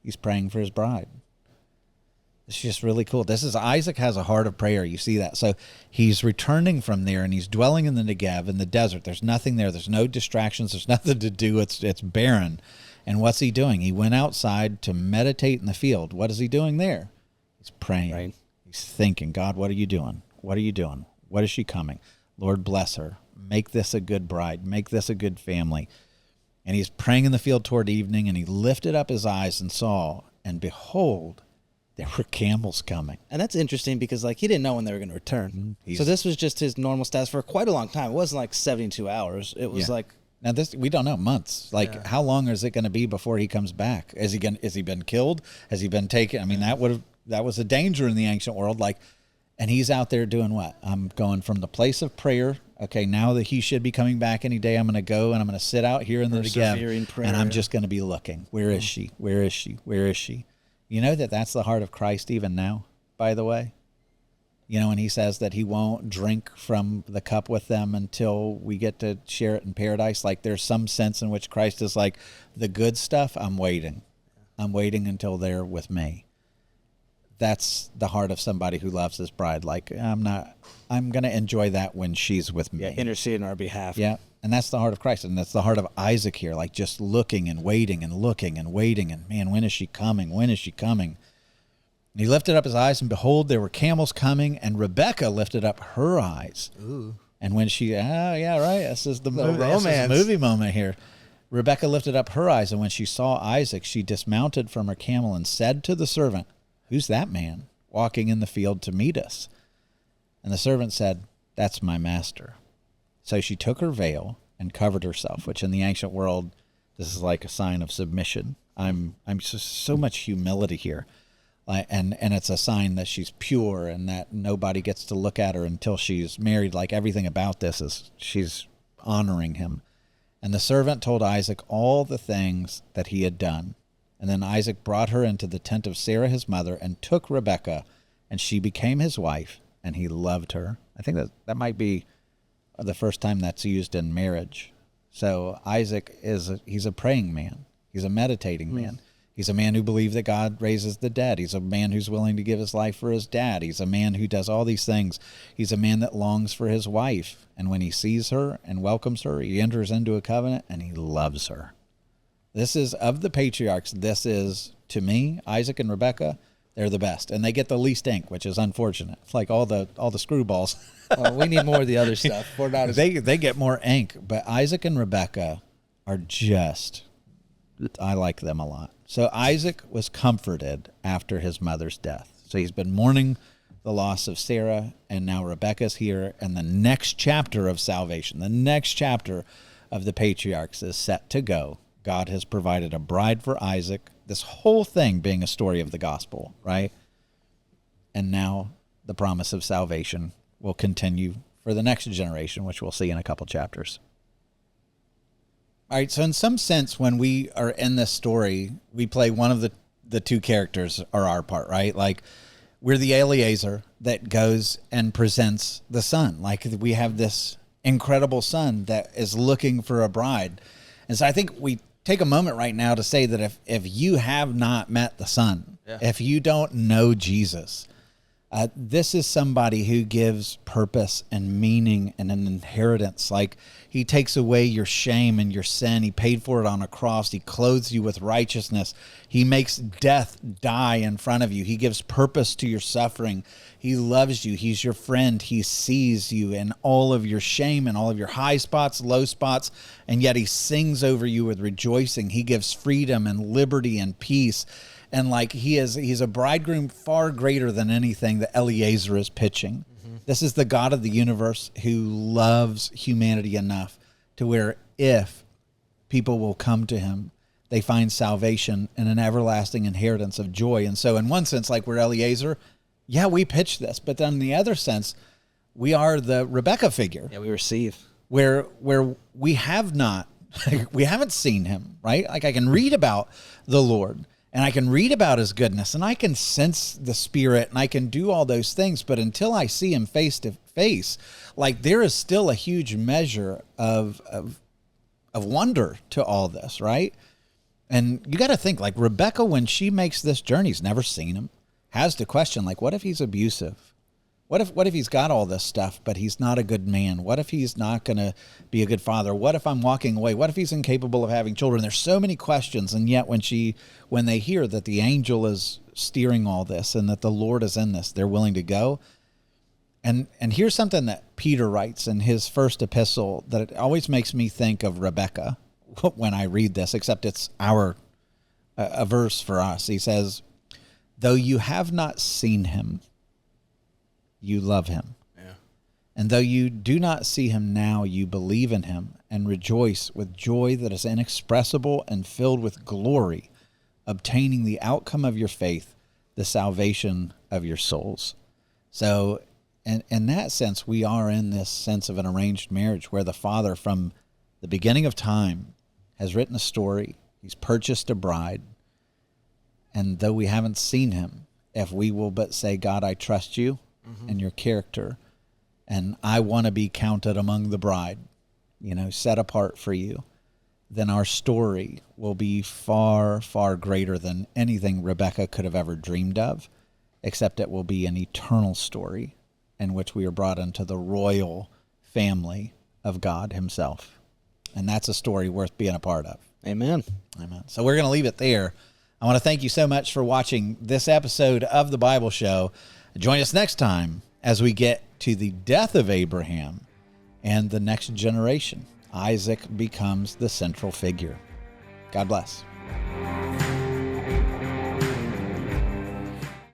He's praying for his bride. It's just really cool. Isaac has a heart of prayer. You see that. So he's returning from there, and he's dwelling in the Negev, in the desert. There's nothing there. There's no distractions. There's nothing to do. It's barren. And what's he doing? He went outside to meditate in the field. What is he doing there? He's praying. Right. He's thinking, God, what are you doing? What are you doing? What is she coming? Lord, bless her. Make this a good bride. Make this a good family. And he's praying in the field toward evening, and he lifted up his eyes and saw, and behold, there were camels coming. And that's interesting because, like, he didn't know when they were going to return. So this was just his normal status for quite a long time. It wasn't like 72 hours. It was like... Now we don't know, months. Like, how long is it going to be before he comes back? Is he been killed? Has he been taken? I mean, that was a danger in the ancient world. Like, and he's out there doing what? I'm going from the place of prayer. Okay, now that he should be coming back any day, I'm going to go and I'm going to sit out here in the Negev, and I'm just going to be looking. Where is she? Where is she? Where is she? You know that's the heart of Christ even now, by the way. You know, when he says that he won't drink from the cup with them until we get to share it in paradise, like there's some sense in which Christ is like, the good stuff, I'm waiting. I'm waiting until they're with me. That's the heart of somebody who loves his bride. Like, I'm going to enjoy that when she's with me. Yeah, intercede on our behalf. Yeah, and that's the heart of Christ, and that's the heart of Isaac here, like just looking and waiting and looking and waiting, and man, when is she coming? When is she coming? And he lifted up his eyes, and behold, there were camels coming, and Rebekah lifted up her eyes. Ooh. And when she, this is the movie moment here. Rebekah lifted up her eyes, and when she saw Isaac, she dismounted from her camel and said to the servant, who's that man walking in the field to meet us? And the servant said, that's my master. So she took her veil and covered herself, which in the ancient world, this is like a sign of submission. I'm just so much humility here. And it's a sign that she's pure and that nobody gets to look at her until she's married. Like, everything about this is she's honoring him. And the servant told Isaac all the things that he had done. And then Isaac brought her into the tent of Sarah his mother and took Rebekah, and she became his wife, and he loved her. I think that might be the first time that's used in marriage. So Isaac he's a praying man. He's a meditating man. He's a man who believes that God raises the dead. He's a man who's willing to give his life for his dad. He's a man who does all these things. He's a man that longs for his wife. And when he sees her and welcomes her, he enters into a covenant and he loves her. This is, of the patriarchs, this is, to me, Isaac and Rebekah, they're the best. And they get the least ink, which is unfortunate. It's like all the screwballs. Well, we need more of the other stuff. We're not they get more ink. But Isaac and Rebekah are just, I like them a lot. So Isaac was comforted after his mother's death. So he's been mourning the loss of Sarah, and now Rebekah's here. And the next chapter of salvation, the next chapter of the patriarchs is set to go. God has provided a bride for Isaac, this whole thing being a story of the gospel, right? And now the promise of salvation will continue for the next generation, which we'll see in a couple chapters. All right, so in some sense, when we are in this story, we play one of the two characters are our part, right? Like, we're the Eliezer that goes and presents the son. Like, we have this incredible son that is looking for a bride. And so I think we take a moment right now to say that if you have not met the son, if you don't know Jesus, This is somebody who gives purpose and meaning and an inheritance. Like, he takes away your shame and your sin. He paid for it on a cross. He clothes you with righteousness. He makes death die in front of you. He gives purpose to your suffering. He loves you. He's your friend. He sees you in all of your shame and all of your high spots, low spots, and yet he sings over you with rejoicing. He gives freedom and liberty and peace. And like, he's a bridegroom far greater than anything that Eliezer is pitching. Mm-hmm. This is the God of the universe who loves humanity enough to where if people will come to him, they find salvation and an everlasting inheritance of joy. And so in one sense, like we're Eliezer, yeah, we pitch this. But then in the other sense, we are the Rebekah figure. Yeah, we receive. Where we have not, we haven't seen him, right? Like, I can read about the Lord. And I can read about his goodness, and I can sense the Spirit, and I can do all those things. But until I see him face to face, like, there is still a huge measure of wonder to all this, right? And you got to think, like, Rebekah, when she makes this journey, has never seen him, has to question, like, what if he's abusive? What if he's got all this stuff, but he's not a good man? What if he's not going to be a good father? What if I'm walking away? What if he's incapable of having children? There's so many questions. And yet when they hear that the angel is steering all this and that the Lord is in this, they're willing to go. And here's something that Peter writes in his first epistle that it always makes me think of Rebekah when I read this, except it's a verse for us. He says, though you have not seen him, you love him. Yeah. And though you do not see him now, you believe in him and rejoice with joy that is inexpressible and filled with glory, obtaining the outcome of your faith, the salvation of your souls. So in that sense, we are in this sense of an arranged marriage where the Father from the beginning of time has written a story. He's purchased a bride. And though we haven't seen him, if we will but say, God, I trust you, and your character, and I want to be counted among the bride, set apart for you, then our story will be far, far greater than anything Rebekah could have ever dreamed of, except it will be an eternal story in which we are brought into the royal family of God himself. And that's a story worth being a part of. Amen. Amen. So we're going to leave it there. I want to thank you so much for watching this episode of The Bible Show. Join us next time as we get to the death of Abraham and the next generation. Isaac becomes the central figure. God bless.